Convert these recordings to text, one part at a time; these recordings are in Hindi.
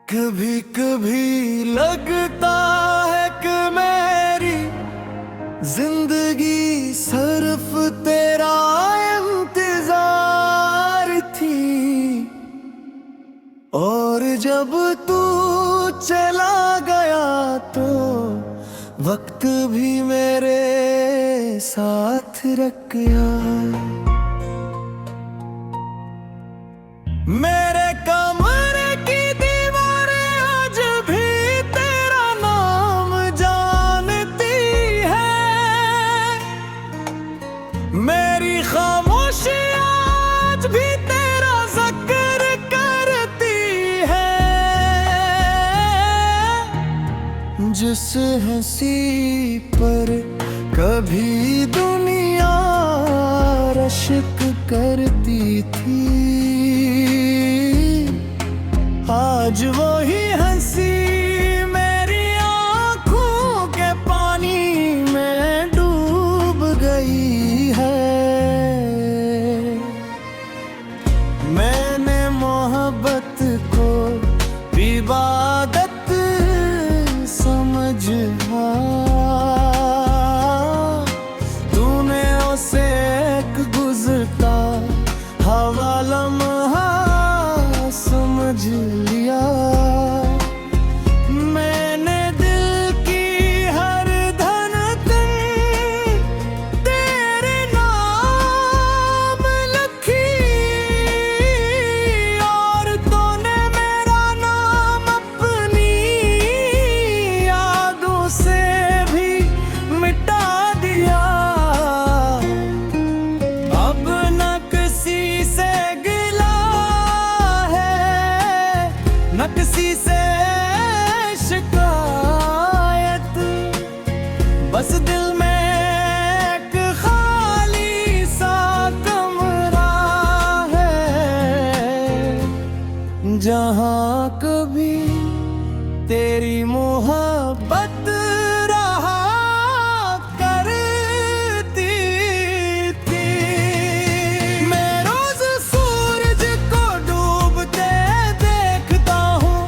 कभी कभी लगता है कि मेरी जिंदगी सिर्फ तेरा इंतजार थी, और जब तू चला गया तो वक्त भी मेरे साथ रख गया। मेरे कमरे की दीवारें आज भी तेरा नाम जानती है, मेरी खामोशी आज भी तेरा जिक्र करती है। जिस हंसी पर कभी दुनिया रश्क करती थी, आज वही हंसी मेरी आंखों के पानी में डूब गई है। मैंने मोहब्बत को इबादत समझा, तूने उसे एक गुज़रता हवा लम्हा समझ लिया। मैंने दिल की हर धड़कन तेरे नाम लिखी, और तूने मेरा नाम अपनी यादों से भी मिटा दिया। अब न किसी से न किसी से शिकायत, बस दिल में एक खाली सा कमरा है, जहाँ कभी तेरी मोहब्बत रहा करती थी। मैं रोज सूरज को डूबते देखता हूँ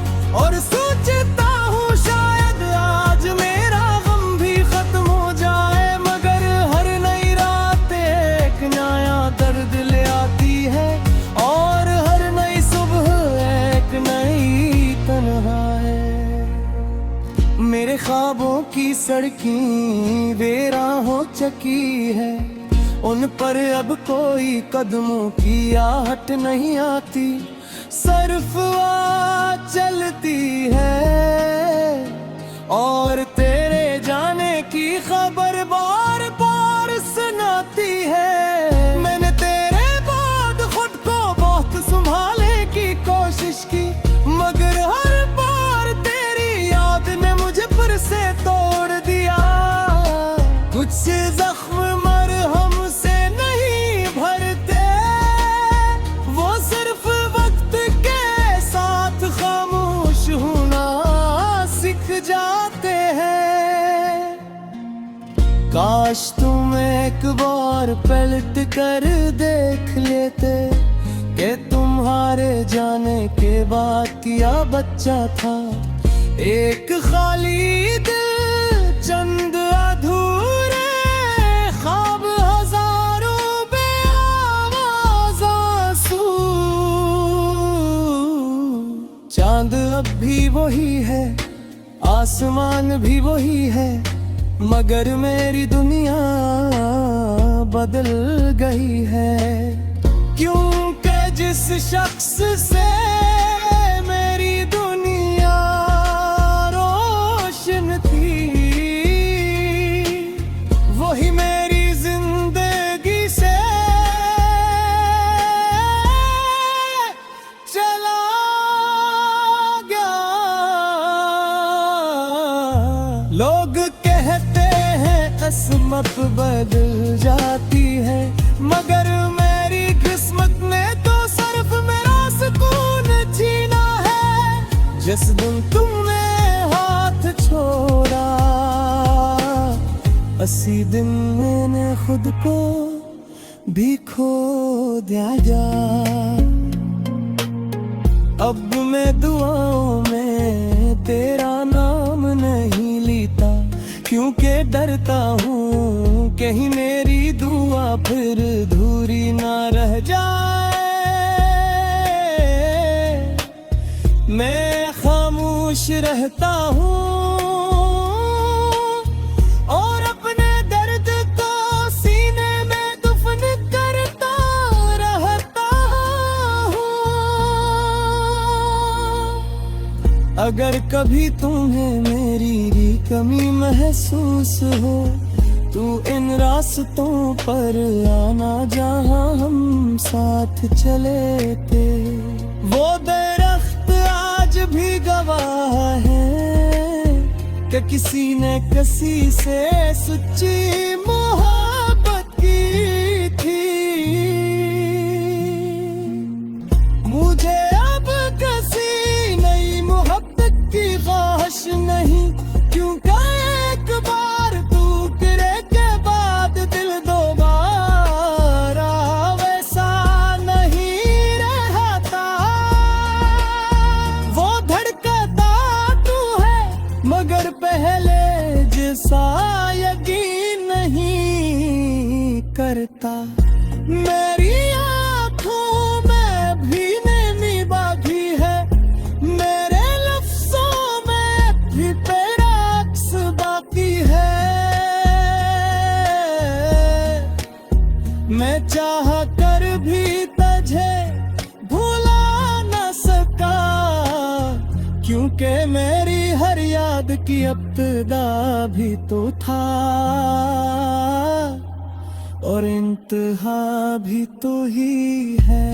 और सोचता हूँ शायद आज मेरा गम भी खत्म हो जाए, मगर हर नई रात एक नया दर्द ले आती है, और हर नई सुबह एक नई तन्हाई। मेरे ख्वाबों की सड़कें वीरान हो चुकी है, उन पर अब कोई कदमों की आहट नहीं आती, सिर्फ आवाज़ चलती है, और तेरे जाने की खबर बार बार सुनाती है। मैंने तेरे बाद खुद को बहुत संभालने की कोशिश की, मगर हर बार तेरी याद ने मुझे फिर से तोड़ दिया। कुछ जख्म मरहम से नहीं भरते, वो सिर्फ वक्त के साथ खामोश होना सीख जाते हैं। काश तुम एक बार पलट कर देख लेते कि तुम्हारे जाने के बाद क्या बच्चा था, एक खाली दिल, चंद अधूरे ख्वाब, हजारों बेआवाज़ आंसू। चांद अब भी वही है, आसमान भी वही है, मगर मेरी दुनिया बदल गई है। क्योंकि जिस शख्स से मेरी दुनिया रोशन थी, वही मेरी जिंदगी से चला गया। लोग कहते हैं किस्मत बदल जाती है, मगर मेरी किस्मत ने तो सिर्फ मेरा सुकून छीना है। जिस दिन तुमने हाथ छोड़ा, उसी दिन मैंने खुद को भी खो दिया। अब मैं दुआओं में फिर धूरी ना रह जाए। मैं खामोश रहता हूँ और अपने दर्द को सीने में दफन करता रहता हूँ। अगर कभी तुम्हें मेरी कमी महसूस हो, तू इन रास्तों पर आना जहाँ हम साथ चले थे। वो दरख्त आज भी गवाह है कि किसी ने किसी से सच्ची मोहब्बत की थी। मुझे अब किसी नई मोहब्बत की ख्वाहिश नहीं, क्योंकि एक बार टूटने के बाद दिल दोबारा वैसा नहीं रहता। वो धड़कता तू है मगर पहले जैसा यकीन नहीं करता। मेरी आँखों में भी नमी बाकी है, मेरे लफ्जों में भी तेरा अक्स बाकी है। मैं चाह कर भी तुझे भुला न सका, क्योंकि मेरी हर याद की इब्तिदा भी तो था और इंतहा भी तो ही है।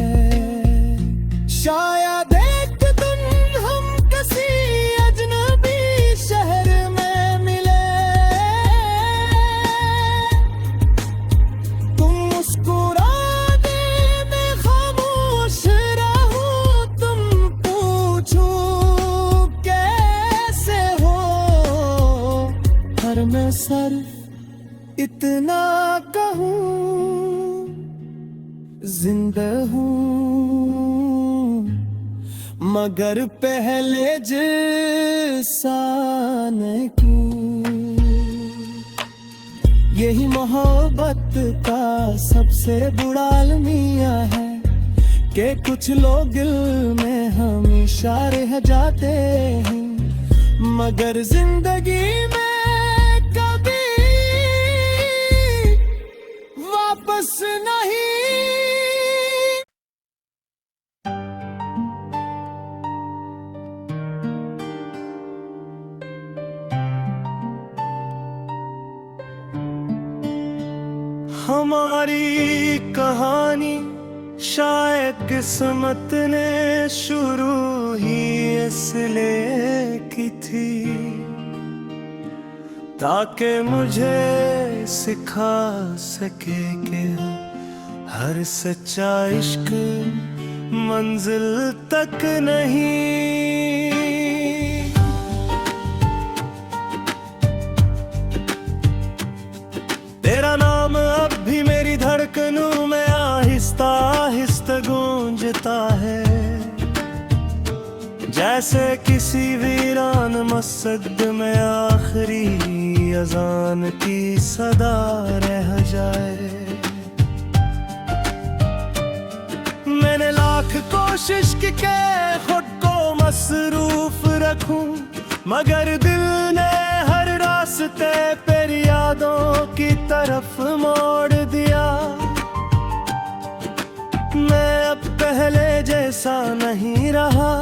शायद एक दिन हम किसी अजनबी शहर में मिले, तुम मुस्कुराने में खामोश रहो, तुम पूछो कैसे हो। हर मैं सिर्फ इतना कहूँ, जिंदा हूँ मगर पहले जैसा नहीं। यही मोहब्बत का सबसे बुरा अलमिया है कि कुछ लोग दिल में हमेशा रह जाते हैं मगर जिंदगी में कभी वापस नहीं। हमारी कहानी शायद किस्मत ने शुरू ही इसलिए की थी ताकि मुझे सिखा सके कि हर सच्चा इश्क मंजिल तक नहीं। तेरा नाम अब भी मेरी धड़कनों में आहिस्ता आहिस्ता गूंजता है, जैसे किसी वीरान मस्जिद में आखिरी अजान की सदा रह जाए। मैंने लाख कोशिश की के खुद को मसरूफ रखूं, मगर दिल ने हर रास्ते पर यादों की तरफ मोड़ दिया। मैं अब पहले जैसा नहीं रहा,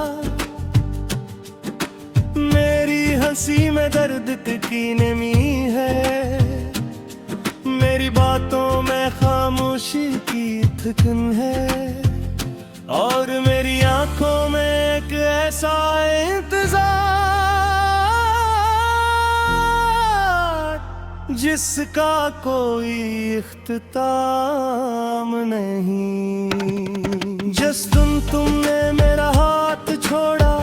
मेरी हंसी में दर्द की नमी है, मेरी बातों में खामोशी की थकन है और मेरी आंखों में एक ऐसा इंतजार जिसका कोई इख्तिताम नहीं। जिस दिन तुमने मेरा हाथ छोड़ा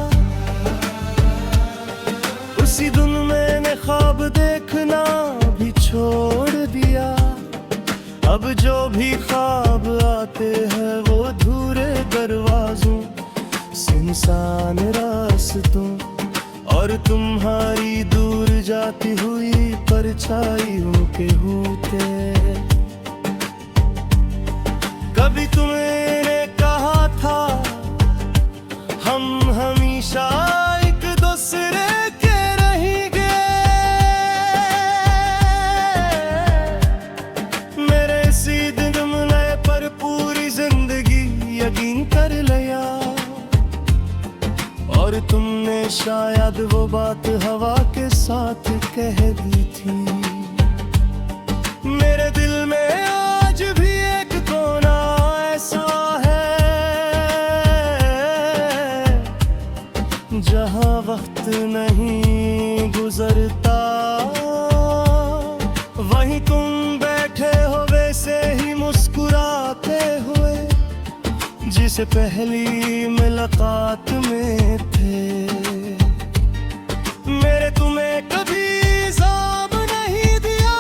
उसी दिन मैंने ख्वाब देखना भी छोड़ दिया। अब जो भी ख्वाब आते हैं वो अधूरे दरवाजों, सुनसान रास्तों और तुम्हारी दूर जाती हुई परछाइयों के होते। कभी तुमने कहा था हम हमेशा एक दूसरे के रहेंगे। मेरे इसी दिन मिलने पर पूरी जिंदगी यकीन कर लिया। और तुमने शायद वो बात हवा के साथ कह दी थी। मेरे दिल में आज भी एक कोना ऐसा है जहां वक्त नहीं गुजरता। वहीं तुम बैठे हो वैसे ही मुस्कुराते हुए जिसे पहली मुलाकात में थे। मेरे तुम्हें कभी इल्जाम नहीं दिया,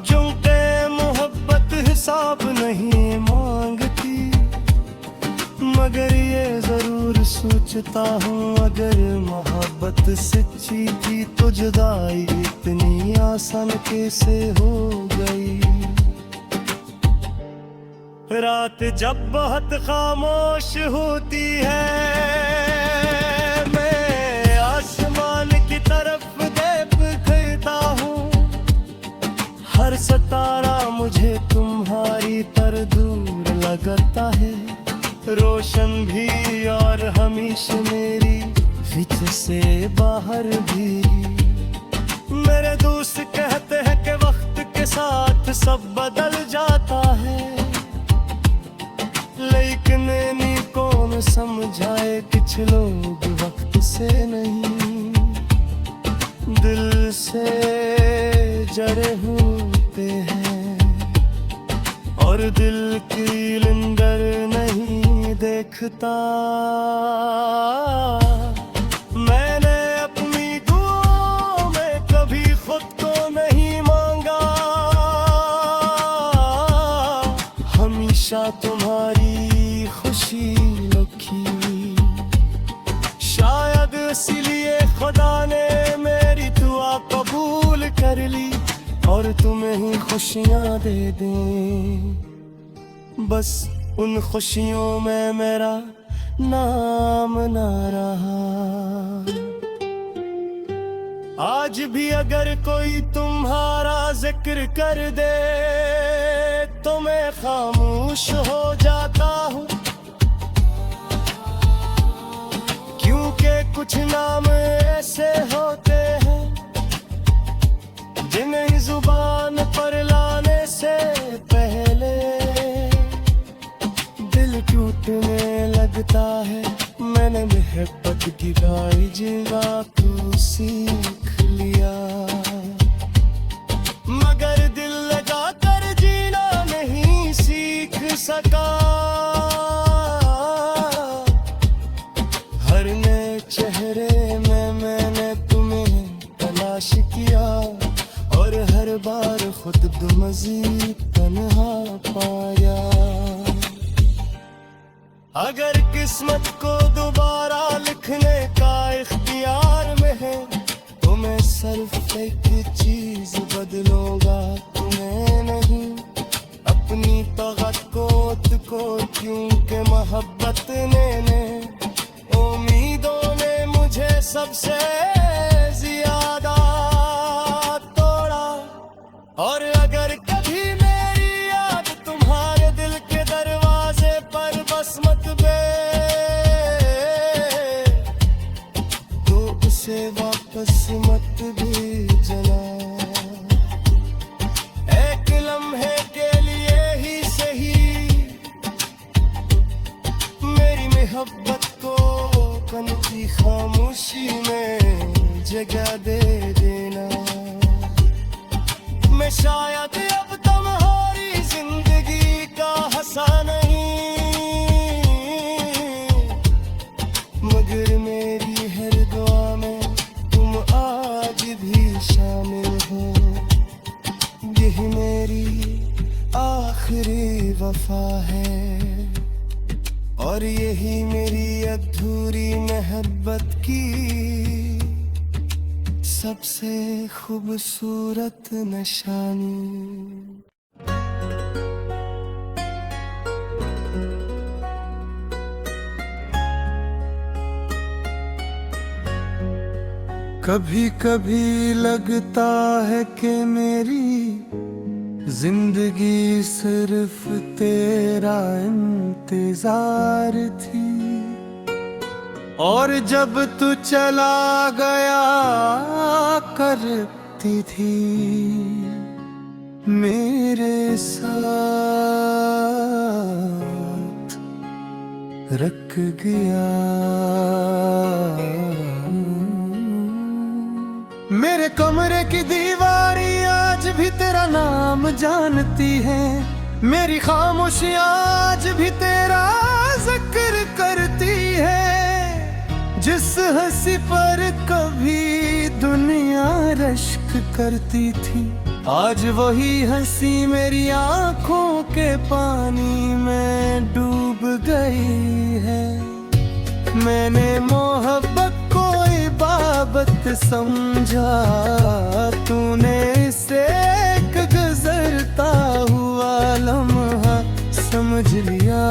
क्योंकि मोहब्बत हिसाब नहीं मांगती। मगर ये जरूर सोचता हूँ अगर मोहब्बत सच्ची थी तो जुदाई इतनी आसान कैसे हो गई। रात जब बहुत खामोश होती है मैं आसमान की तरफ देखता हूँ। हर सितारा मुझे तुम्हारी तरह दूर लगता है। रोशन भी और हमेशा मेरी फिच से बाहर भी। मेरे दोस्त कहते हैं कि वक्त के साथ सब बदल जाता है, लेकिन इन्हीं कौन समझाए कुछ लोग वक्त से नहीं दिल से जड़े होते हैं। और दिल की लंगर नहीं देखता। मैंने अपनी दुआओं में कभी खुद को नहीं मांगा, हमेशा तुम्हारी खुशी लुकी। शायद इसलिए खुदा ने मेरी दुआ कबूल कर ली और तुम्हें ही खुशियां दे दें। बस उन खुशियों में मेरा नाम ना रहा। आज भी अगर कोई तुम्हारा जिक्र कर दे तो मैं खामोश हो जाता हूँ, क्योंकि कुछ नाम ऐसे होते हैं जिन्हें जुबान पर लाने से पहले दिल टूटने लगता है। मैंने मोहब्बत की गाई जीवा तो सीख लिया, मगर दिल लगा कर जीना नहीं सीख सका। हर नए चेहरे में मैंने तुम्हें तलाश किया और हर बार खुद मज़ीद तन्हा पाया। अगर किस्मत को दोबारा लिखने का इख्तियार में है तो मैं सिर्फ एक चीज बदलूंगा, तुम्हें नहीं अपनी तगत को, क्योंकि मोहब्बत ने उम्मीदों ने मुझे सबसे ज्यादा तोड़ा। और अगर कभी मेरी याद तुम्हारे दिल के दरवाजे पर बस मत बे तो उसे वापस मत भेजना। एक लम्हे के लिए ही सही मेरी मोहब्बत को कन की खामोशी में जगह दे देना। मैं शायद अब तुम्हारी जिंदगी का हंसा नहीं, मगर मेरी हर दुआ में तुम आज भी शामिल हो। यही मेरी आखिरी वफा है और यही मेरी अधूरी मोहब्बत की सबसे खूबसूरत निशानी। कभी कभी लगता है कि मेरी जिंदगी सिर्फ तेरा इंतजार थी, और जब तू चला गया करती थी मेरे साथ रख गया। मेरे कमरे की दीवारें आज भी तेरा नाम जानती हैं, मेरी खामोशियां आज भी तेरा जिक्र करती है। जिस हंसी पर कभी दुनिया रश्क करती थी, आज वही हंसी मेरी आंखों के पानी में डूब गई है। मैंने मोहब्बत को इबादत समझा, तूने इसे एक गुजरता हुआ लम्हा समझ लिया।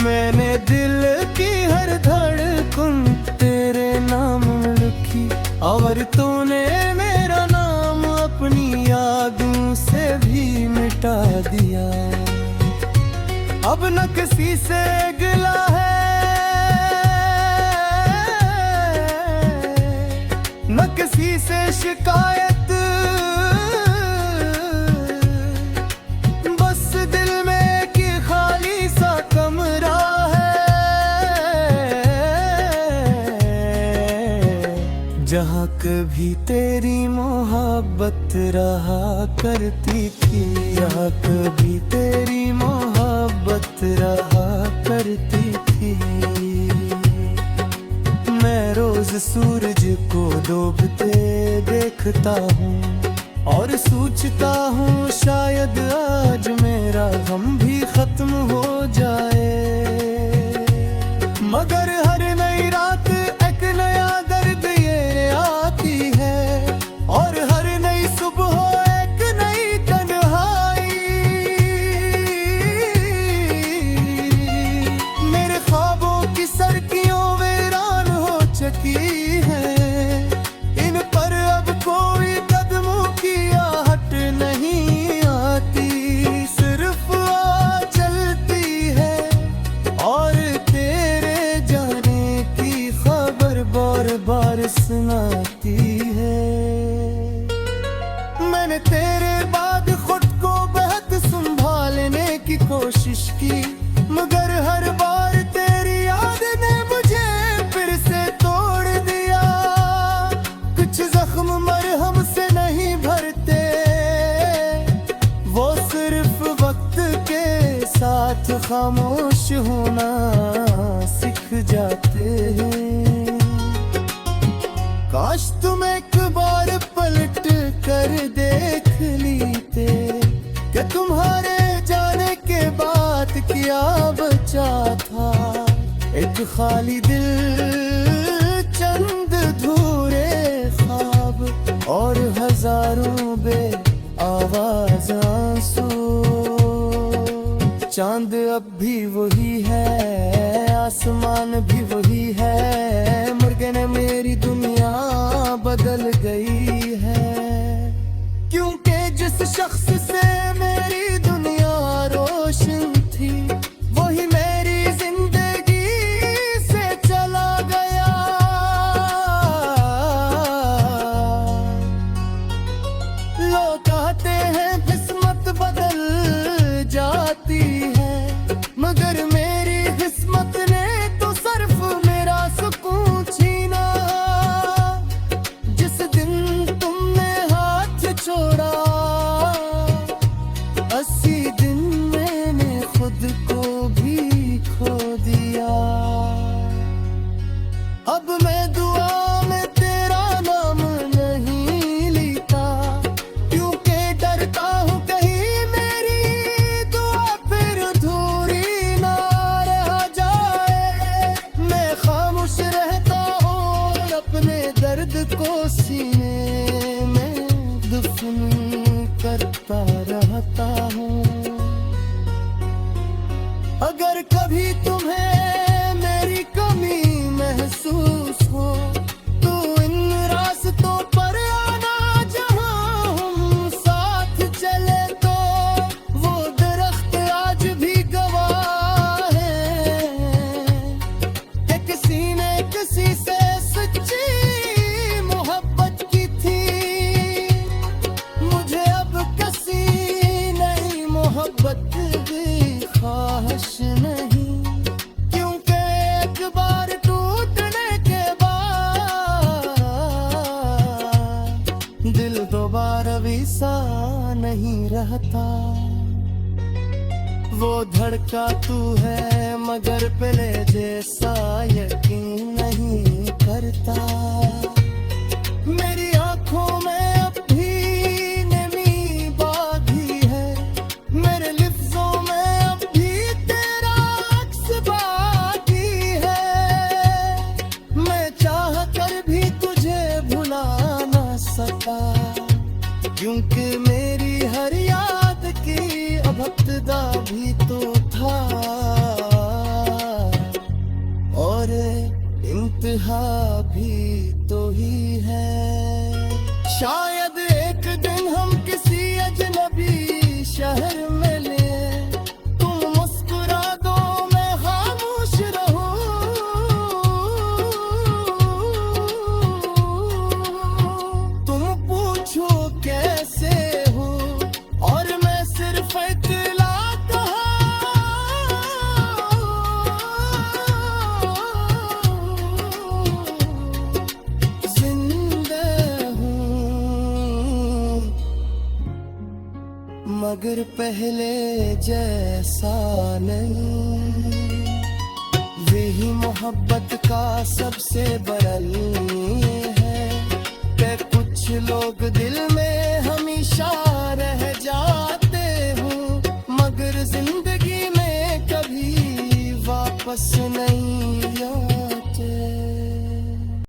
मैंने दिल की हर धड़कन तेरे नाम लिखी, और तूने मेरा नाम अपनी यादों से भी मिटा दिया। अब न किसी से गिला है, न किसी से शिकायत, बस दिल में की खाली सा कमरा है, जहाँ कभी तेरी मोहब्बत रहा करती थी, जहाँ कभी तेरी मोहब्बत रहा करती थी। मैं रोज सूरज को डूबते देखता हूँ और सोचता हूँ शायद आज मेरा गम भी खत्म हो जाए, मगर हर नई रात एक नया दर्द ये आती है, और हर नई सुबह एक नई तन्हाई। मेरे ख्वाबों की सरकियों वीरान हो चुकी है, इन पर अब कोई कदमों की आहट नहीं आती, सिर्फ आवाज़ चलती है और तेरे जाने की खबर बार बार सुनाती है। मैंने तेरे बाद खुद को बहुत संभालने की कोशिश की, मगर हर बार तेरी याद ने मुझे फिर से तोड़ दिया। कुछ जख्म मरहम से नहीं भरते, वो सिर्फ वक्त के साथ खामोश होना सीख जाते हैं। काश तुम एक बार पलट कर देख लेते कि तुम्हारे जाने के बाद क्या बचा था। एक खाली दिल, चंद अधूरे ख्वाब और हजारों बे आवाज आंसू। चांद अब भी वही है, आसमान भी वही है, मगर न मेरी दुनिया बदल गई है। क्योंकि जिस शख्स से मेरी दुनिया रोशन थी, वही मेरी जिंदगी से चला गया। लोग कहते हैं किस्मत बदल जाती है, मगर मेरी किस्मत ने तो सिर्फ मेरा सुकून छीना। जिस दिन तुमने हाथ छोड़ा, दर्द को सीने में दफन करता रहता हूँ। अगर कभी तुम्हें मेरी कमी महसूस हो तो इन रास्तों पर आना, जहाँ हम साथ चले तो वो दरख्त आज भी गवाह है कि किसी ने किसी से सच्ची मोहब्बत की थी। मुझे अब किसी नई मोहब्बत की ख्वाहिश नहीं, क्योंकि एक बार टूटने के बाद दिल दोबारा वैसा नहीं रहता। वो धड़का तू है मगर पहले जैसा यकीन नहीं करता। मेरी आंखों में अब भी नमी बाकी है, मेरे लिफ्ज़ों में अब भी तेरा अक्स बाकी है। मैं चाह कर भी तुझे भुला ना सका, क्योंकि मेरी हर याद की अब इब्तिदा भी तो था और इंतहा भी तो ही है। शायद एक दिन हम किसी अजनबी शहर में ले, तुम मुस्कुरा दो मैं खामोश रहूं। तुम पूछो कैसे हो और मैं सिर्फ इतला मगर पहले जैसा नहीं। वही मोहब्बत का सबसे बड़ा है कि कुछ लोग दिल में